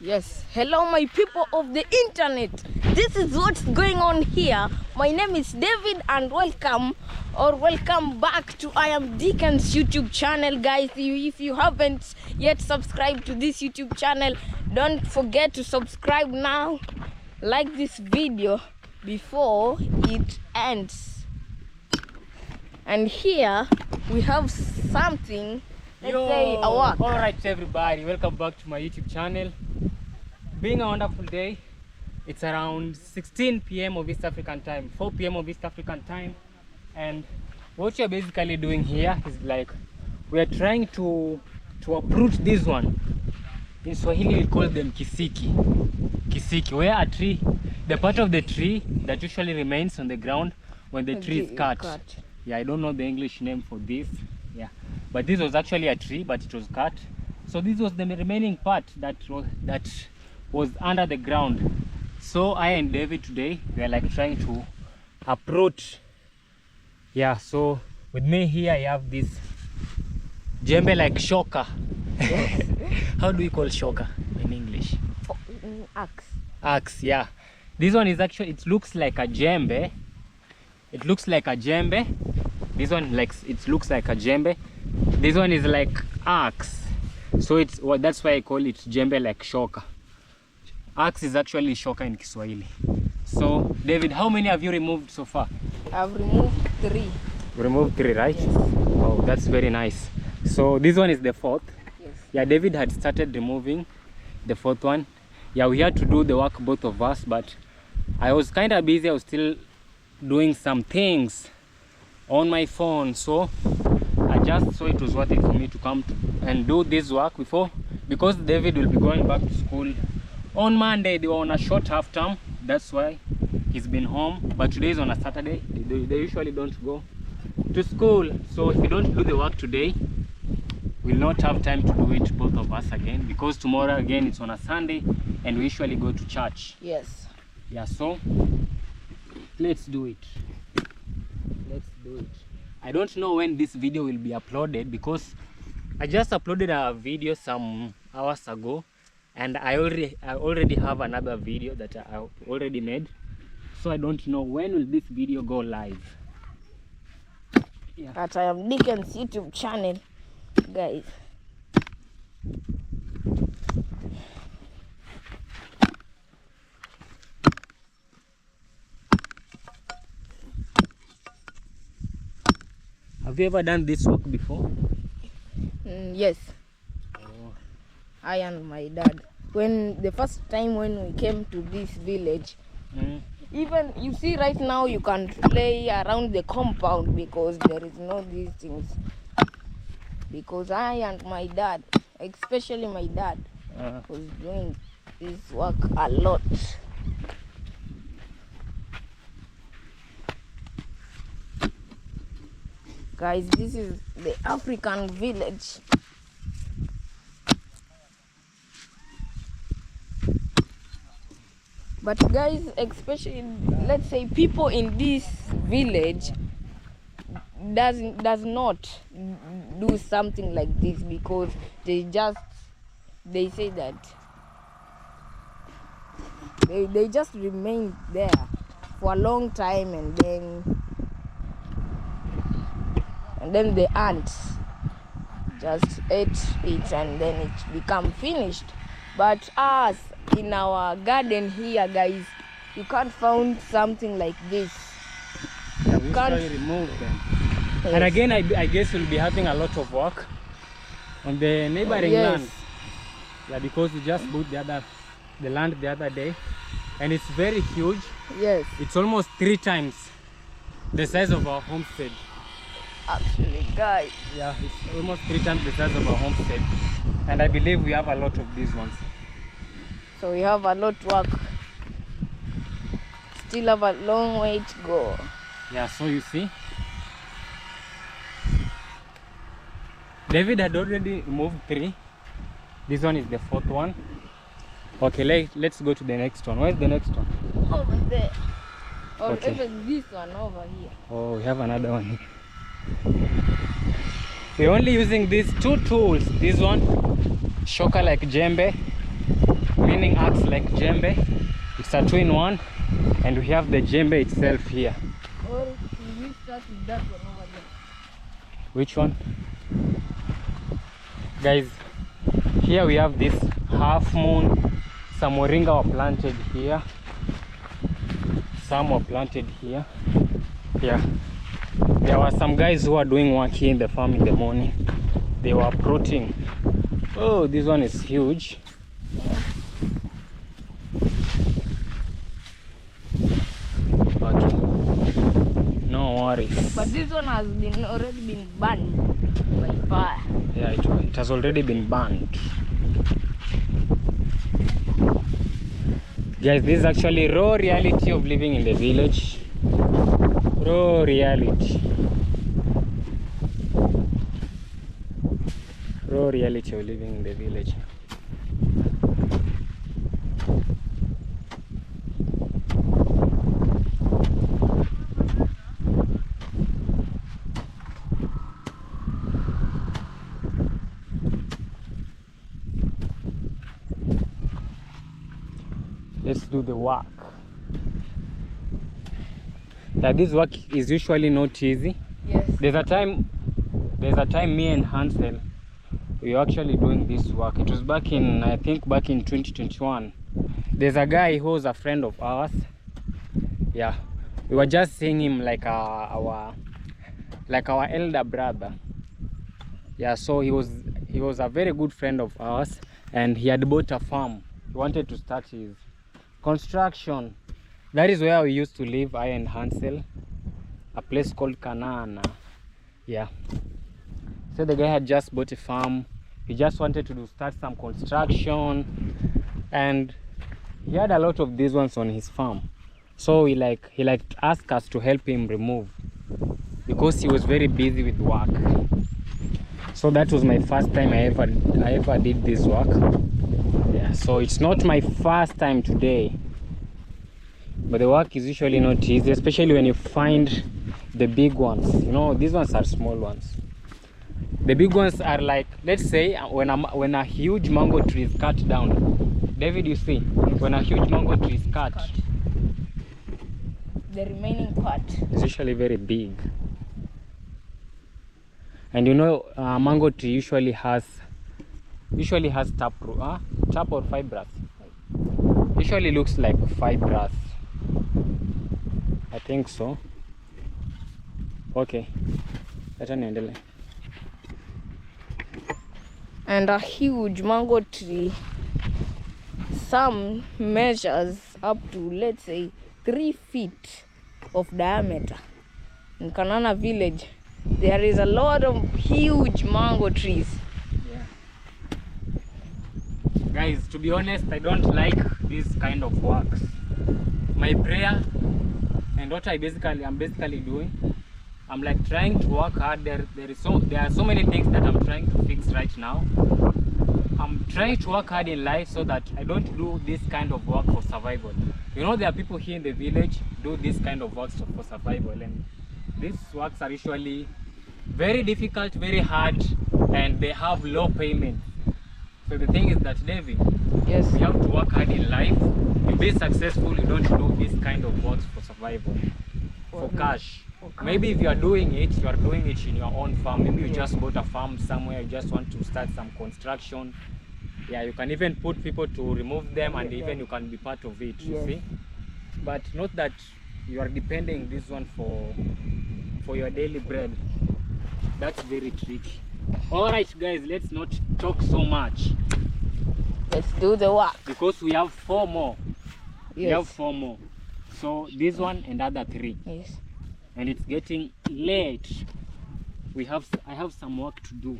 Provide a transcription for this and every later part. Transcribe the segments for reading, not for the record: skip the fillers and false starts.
Yes, hello my people of the internet. This is what's going on here. My name is David and welcome back to I Am Deacon's YouTube channel, guys. If you haven't yet subscribed to this YouTube channel, don't forget to subscribe now. Like this video before it ends. And here we have something. Let's say a work. Alright everybody, welcome back to my YouTube channel. Being a wonderful day. It's around 16 p.m. of East African time, 4 p.m. of East African time, and what you're basically doing here is like we are trying to uproot this one. In Swahili we call them kisiki. Kisiki, where a tree, the part of the tree that usually remains on the ground when the tree is cut. Yeah, I don't know the English name for this. Yeah, but this was actually a tree, but it was cut. So this was the remaining part that was under the ground. So I and David today, we are like trying to approach. Yeah, so with me here I have this jembe like shoka. Yes. How do you call shoka in English? Axe. Axe, yeah. This one is actually, it looks like a jembe. It looks like a jembe. This one it looks like a jembe. This one is like axe. So it's that's why I call it jembe like shoka. Axe is actually shoka in Kiswahili. So David, how many have you removed so far? I've removed 3. You removed 3, right? Yes. Oh, that's very nice. So this one is the 4th. Yes. Yeah, David had started removing the 4th one. Yeah, we had to do the work, both of us, but I was kind of busy. I was still doing some things on my phone, so I just saw it was worth it for me to come and do this work because David will be going back to school on Monday. They were on a short half term, that's why he's been home, but today is on a Saturday. They usually don't go to school, so if we don't do the work today, we'll not have time to do it, both of us, again, because tomorrow again it's on a Sunday and we usually go to church. Yes. Yeah, so let's do it. Let's do it. I don't know when this video will be uploaded because I just uploaded a video some hours ago, and I already have another video that I already made, so I don't know when will this video go live. Yeah. At I Am Deacon's YouTube channel, guys. Have you ever done this work before? Yes. Oh. I and my dad. When the first time when we came to this village, even you see right now you can't play around the compound because there is no these things. Because I and my dad, especially my dad, was doing this work a lot. Guys, this is the African village. But guys, especially let's say people in this village does not do something like this because they say that they just remain there for a long time, and then the ants just ate it and then it become finished. But us in our garden here, guys, you can't find something like this. Yeah, we usually remove them. Yes. And again, I guess we'll be having a lot of work on the neighboring land. Yeah, because we just bought the land the other day, and it's very huge. Yes. It's almost 3 times the size of our homestead. Actually, guys. Yeah, it's almost 3 times the size of our homestead, and I believe we have a lot of these ones. So we have a lot to work. Still have a long way to go. Yeah, so you see, David had already removed 3. This one is the 4th one. Okay, let's go to the next one. Where's the next one? Over there. Or Okay. even this one over here. Oh, we have another one here. We're only using these 2 tools. This one, shoka like jembe. spinning axe like djembe. It's a 2-in-1, and we have the djembe itself here. Or we start with that one over there. Which one? Guys, here we have this half moon. Some moringa were planted here. Some were planted here. Yeah. There were some guys who are doing work here in the farm in the morning. They were uprooting. Oh, this one is huge. Okay. No worries. But this one has already been burned by fire. Yeah, it has already been burned. Guys, this is actually raw reality of living in the village. Raw reality. Raw reality of living in the village. Let's do the work. Yeah, this work is usually not easy. Yes. There's a time me and Hansel, we were actually doing this work. It was back in, I think back in 2021. There's a guy who was a friend of ours. Yeah, we were just seeing him like our elder brother. Yeah, so he was a very good friend of ours, and he had bought a farm. He wanted to start his construction. That is where we used to live, I and Hansel, a place called Kanana. Yeah, so the guy had just bought a farm. He just wanted to start some construction, and he had a lot of these ones on his farm. So he asked us to help him remove, because he was very busy with work. So that was my first time I ever did this work. Yeah, so it's not my first time today, but the work is usually not easy, especially when you find the big ones. You know, these ones are small ones. The big ones are like, let's say when a huge mango tree is cut down. David, you see, when a huge mango tree is cut, the remaining part is usually very big. And you know, mango tree usually has tap or fibrous. Usually looks like fibrous. I think so. Okay. and a huge mango tree. Some measures up to, let's say, 3 feet of diameter. In Kanana village, there is a lot of huge mango trees. Yeah. Guys, to be honest, I don't like this kind of works. My prayer and what I'm basically doing, I'm like trying to work hard. There are so many things that I'm trying to fix right now. I'm trying to work hard in life so that I don't do this kind of work for survival. You know, there are people here in the village do this kind of works for survival, and these works are usually very difficult, very hard, and they have low payment. So the thing is that, David, Yes. we have to work hard in life. To be successful, you don't do this kind of works for survival, for cash. Maybe if you are doing it in your own farm. Maybe you just bought a farm somewhere, you just want to start some construction. Yeah, you can even put people to remove them, and even you can be part of it, you see. But not that you are depending this one for your daily bread. That's very tricky. Alright guys, let's not talk so much, Let's do the work. because we have 4 more. We Yes. have 4 more. So this one and other 3. Yes. And it's getting late. I have some work to do.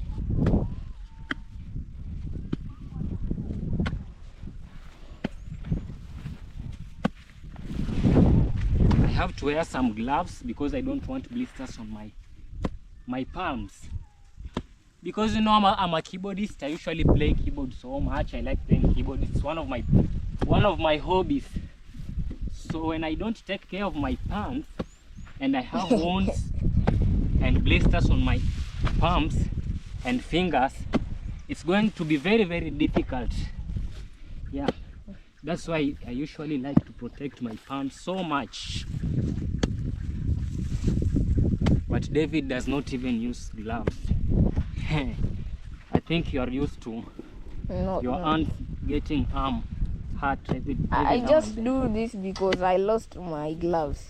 I have to wear some gloves because I don't want blisters on my palms. Because you know I'm a keyboardist. I usually play keyboard so much. I like playing keyboard. It's one of my hobbies. So when I don't take care of my palms, and I have wounds and blisters on my palms and fingers, it's going to be very, very difficult. Yeah, That's why I usually like to protect my palm so much. But David does not even use gloves. I think you are used to your aunt getting arm hurt. I just do this because I lost my gloves.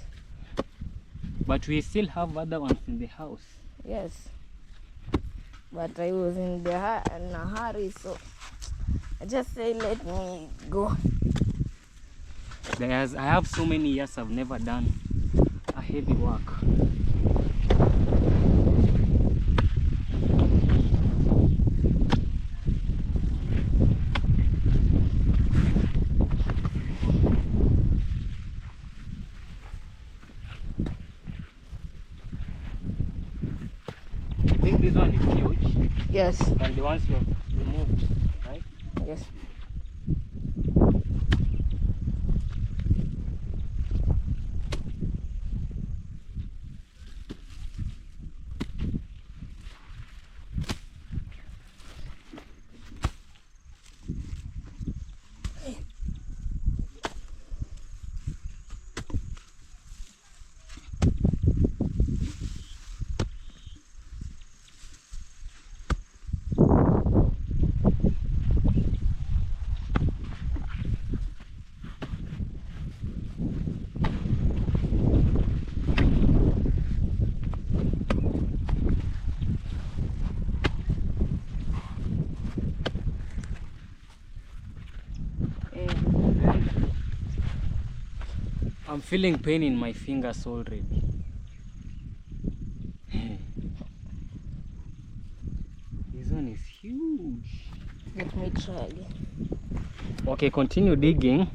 But we still have other ones in the house. Yes. But I was in a hurry, so I just say let me go. I have so many years I've never done a heavy work. I think this one is huge. Yes. And the ones you have removed, right? Yes. I'm feeling pain in my fingers already. This one is huge. Let me try again. Okay, continue digging.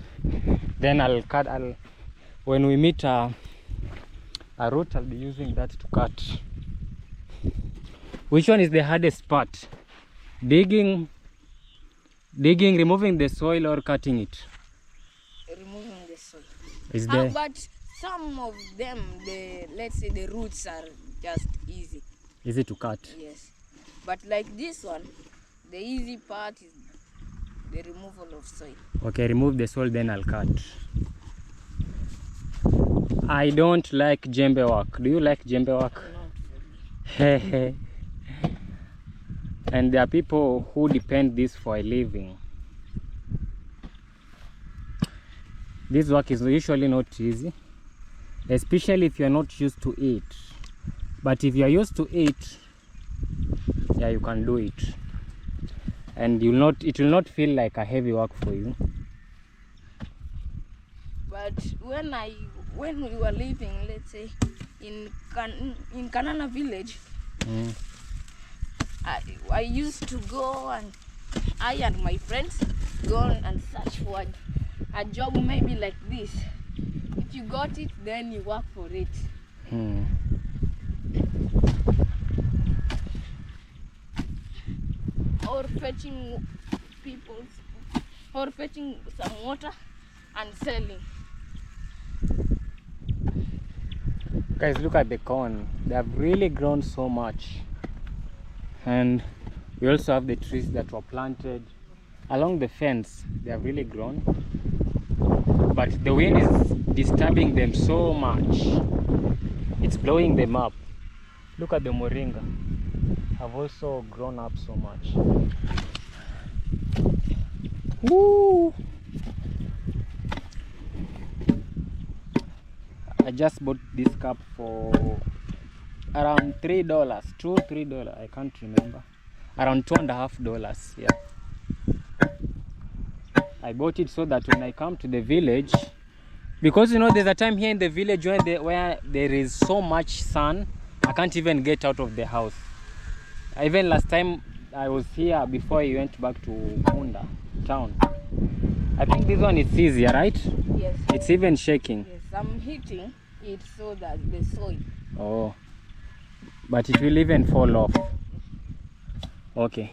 Then I'll cut. When we meet a root, I'll be using that to cut. Which one is the hardest part? Digging, removing the soil, or cutting it? Removing the soil. Is there? But some of them, let's say the roots are just easy. Easy to cut. Yes. But like this one, the easy part is the removal of soil. Okay, remove the soil, then I'll cut. I don't like djembe work. Do you like djembe work? Not And there are people who depend this for a living. This work is usually not easy, especially if you are not used to it. But if you are used to it, yeah, you can do it, and it will not feel like a heavy work for you. But when we were living, let's say in Kanana village, I used to go, and I and my friends go and search for a job maybe like this. If you got it, then you work for it. Or fetching or fetching some water and selling. Guys, look at the corn. They have really grown so much. And we also have the trees that were planted along the fence. They have really grown, but the wind is disturbing them so much. It's blowing them up. Look at the moringa. Have also grown up so much. Woo! I just bought this cup for around $3, $3. I can't remember. Around $2.50. Yeah. I bought it so that when I come to the village, because you know there's a time here in the village where there is so much sun, I can't even get out of the house. Even last time I was here before I went back to Kunda town. I think this one is easier, right? Yes. It's even shaking. Yes, I'm hitting it so that the soil. Oh, but it will even fall off. Okay.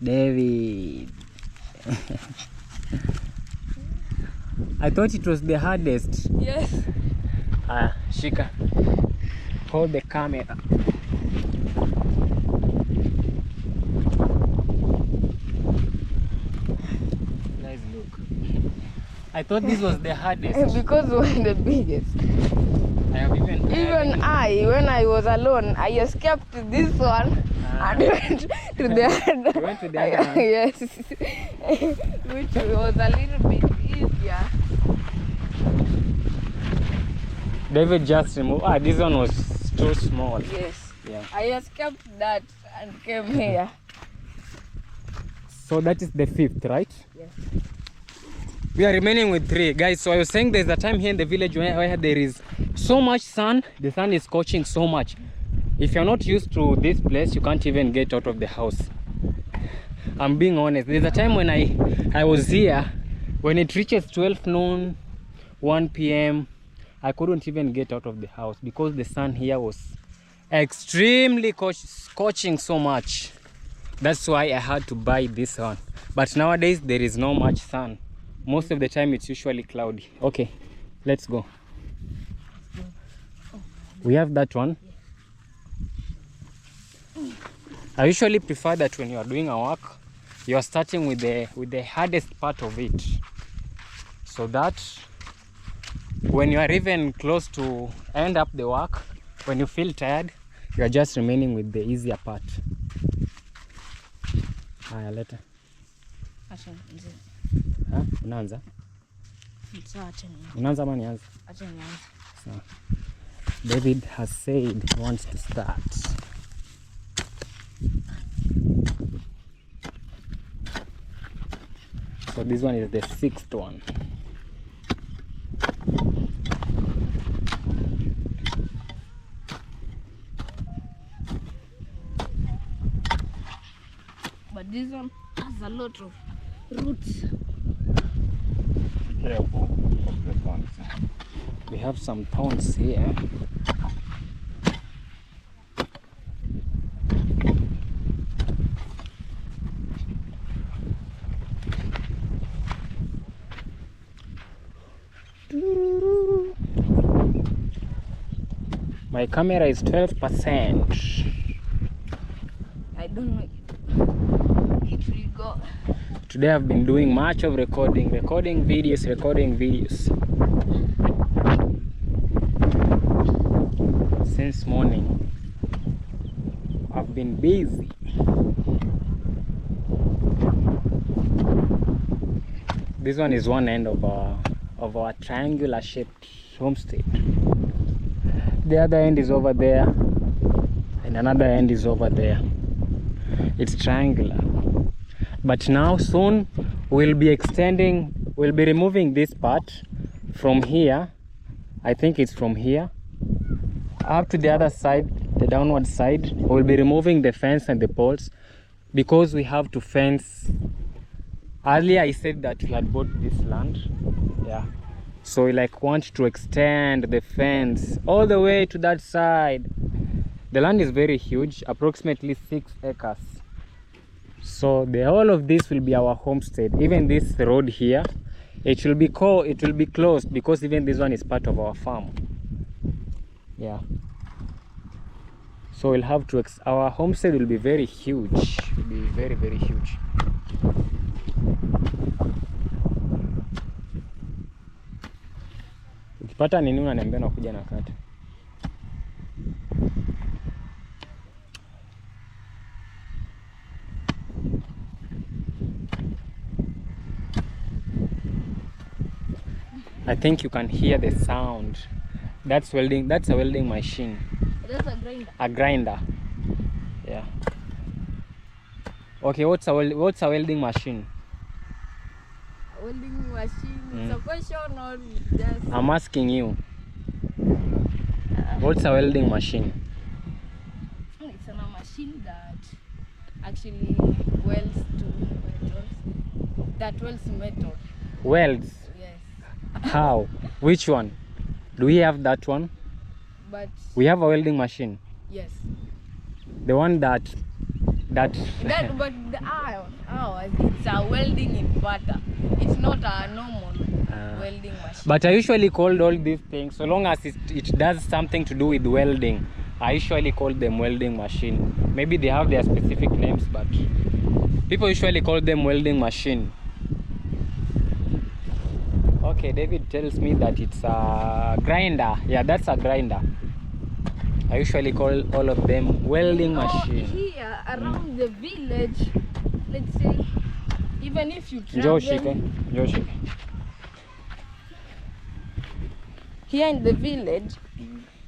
David. I thought it was the hardest. Yes. Shika. Hold the camera. I thought this was the hardest. Because we're the biggest. I have even Even when I was alone, I escaped this one and went to the other. You went to the other one? Yes. Which was a little bit easier. David just removed. This one was too small. Yes. Yeah. I escaped that and came here. So that is the 5th, right? Yes. We are remaining with 3, guys. So I was saying there's a time here in the village where there is so much sun. The sun is scorching so much. If you're not used to this place, you can't even get out of the house. I'm being honest. There's a time when I was here, when it reaches 12 noon, 1 p.m, I couldn't even get out of the house because the sun here was extremely scorching so much. That's why I had to buy this one. But nowadays there is no much sun. Most of the time it's usually cloudy. Okay, let's go. We have that one. I usually prefer that when you are doing a work, you are starting with the hardest part of it, so that when you are even close to end up the work, when you feel tired, you are just remaining with the easier part. Haya, leta. Acha nianze. Unaanza? Sawa, acha nianze. Unaanza ama nianze? Acha nianze. Sawa. David has said he wants to start. So this one is the 6th one. But this one has a lot of roots. Careful of the thorns. We have some thorns here. My camera is 12%. I don't know if we go. Today I've been doing much of recording videos. Since morning. I've been busy. This one is one end of our triangular shaped homestead. The other end is over there, and another end is over there. It's triangular. But now soon we'll be removing this part from here. I think it's from here up to the other side, the downward side. We'll be removing the fence and the poles because we have to fence. Earlier I said that we had bought this land, yeah, so we want to extend the fence all the way to that side. The land is very huge, approximately 6 acres. So the whole of this will be our homestead. Even this road here, it will be closed because even this one is part of our farm. Yeah. So we'll have to our homestead will be very huge. It will be very, very huge. Ukipata nini unaniambia nakuja na kata. I think you can hear the sound. That's welding. That's a welding machine. That's a grinder. A grinder. Yeah. Okay, what's a welding machine? A welding machine. It's a question or just... I'm asking you. What's a welding machine? It's a machine that actually welds to metals. That welds metal. Welds? Yes. How? Which one? Do we have that one? But we have a welding machine. Yes. The one that but the it's a welding inverter. It's not a normal welding machine. But I usually call all these things, so long as it does something to do with welding, I usually call them welding machine. Maybe they have their specific names, but people usually call them welding machine. Okay, David tells me that it's a grinder. Yeah, that's a grinder. I usually call all of them welding machine. Here around the village, let's say, even if you travel here in the village,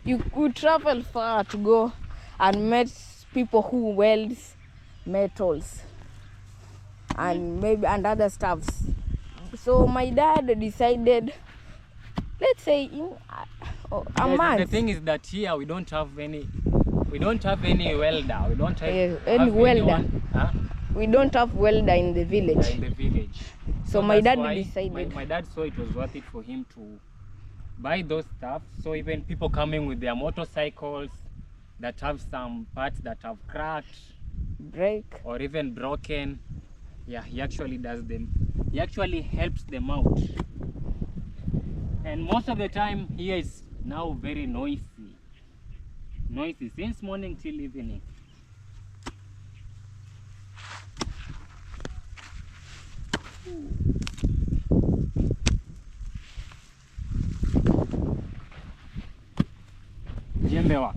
you could travel far to go and meet people who weld metals and maybe and other stuffs. So my dad decided, let's say in a month. The thing is that here we don't have any welder. We don't have any welder. Anyone, huh? We don't have welder in the village. Yeah, in the village. So my dad decided. My dad saw it was worth it for him to buy those stuff. So even people coming with their motorcycles that have some parts that have cracked, break, or even broken, yeah, he actually does them. He actually helps them out. And most of the time here is now very noisy since morning till evening. Jembe work.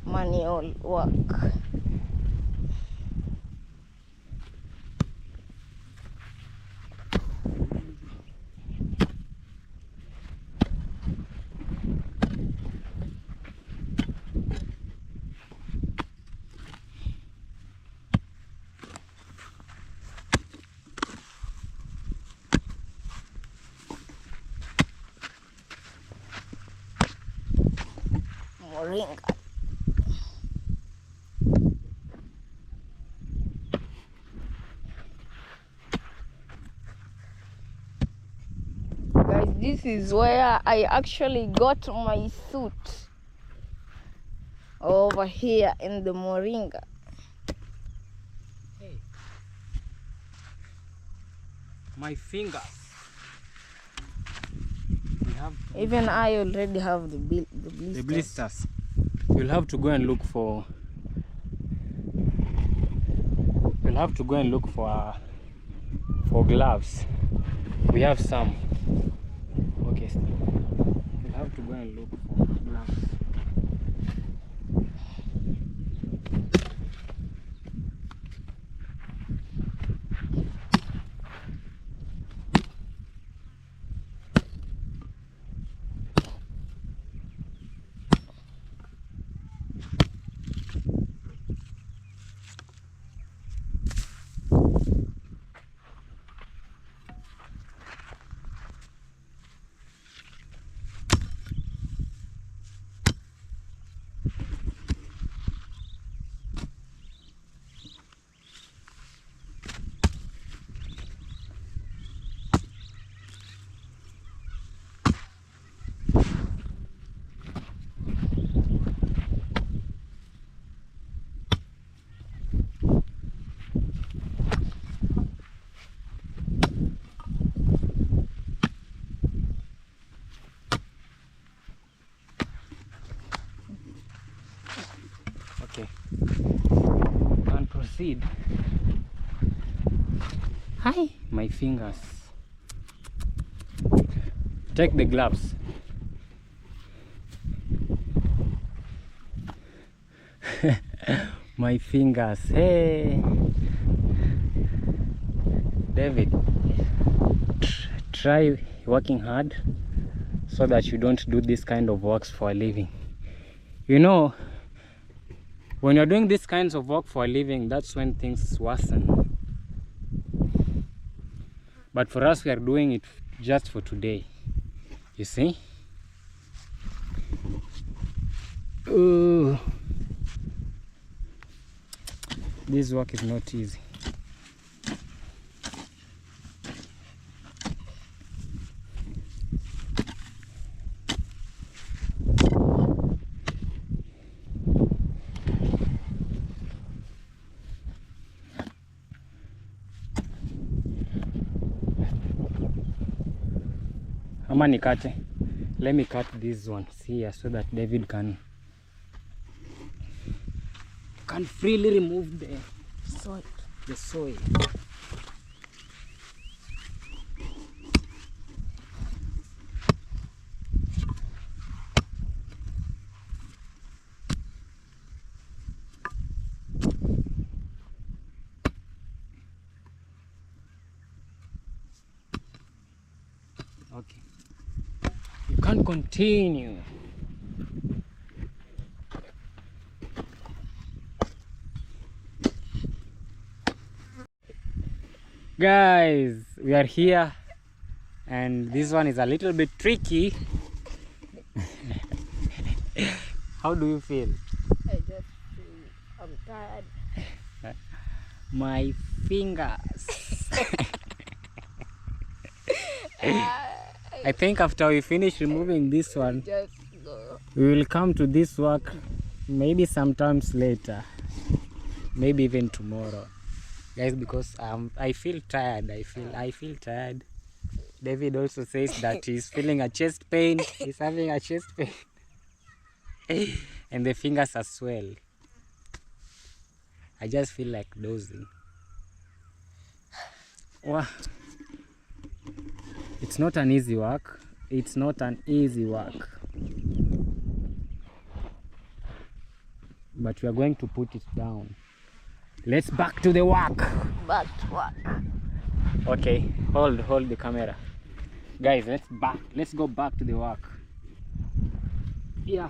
Manual work. Moringa. Guys, this is where I actually got my suit, over here in the Moringa. Hey, my fingers. Even I already have the blisters. The blisters. You'll have to go and look for. You'll have to go and look for gloves. We have some. Okay. You'll have to go and look for gloves. Okay, and proceed. Hi, my fingers. Take the gloves. My fingers. Hey, David, try working hard so that you don't do this kind of works for a living. You know, when you're doing these kinds of work for a living, that's when things worsen. But for us, we are doing it just for today. You see? Ooh. This work is not easy. Ama nikate. Let me cut these ones here so that David can freely remove the soil. can't continue. Guys, we are here and this one is a little bit tricky. How do you feel? I just feel I'm tired. My fingers. I think after we finish removing this one, Just go. we will come to this work maybe sometimes later, maybe even tomorrow, guys, because I feel tired. I feel tired. David also says that he's feeling a chest pain. He's having a chest pain. And the fingers are swell. I just feel like dozing. Wow. It's not an easy work. It's not an easy work. But we are going to put it down. Let's back to the work. Back to work. Okay, hold the camera. Guys, let's go back to the work. Yeah.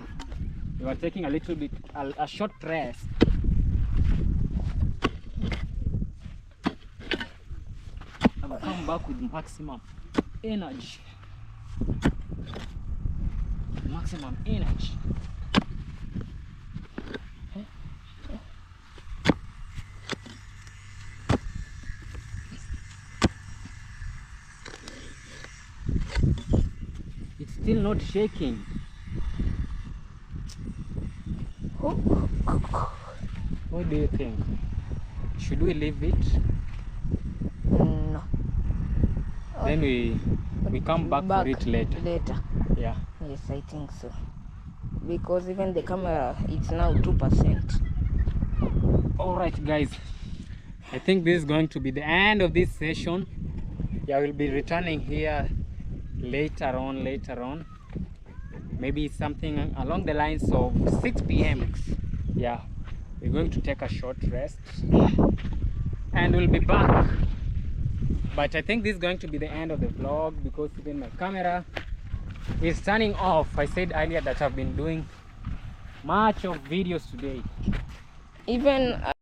We were taking a little bit, a short rest. I will come back with maximum energy. Maximum energy. It's still not shaking. What do you think? Should we leave it? No. Then we come back for it later. Yeah. Yes, I think so. Because even the camera, it's now 2%. Alright guys, I think this is going to be the end of this session. Yeah, we'll be returning here later on. Maybe something along the lines of 6 p.m. Yeah, we're going to take a short rest and we'll be back. But I think this is going to be the end of the vlog because even my camera is turning off. I said earlier that I've been doing much of videos today. Even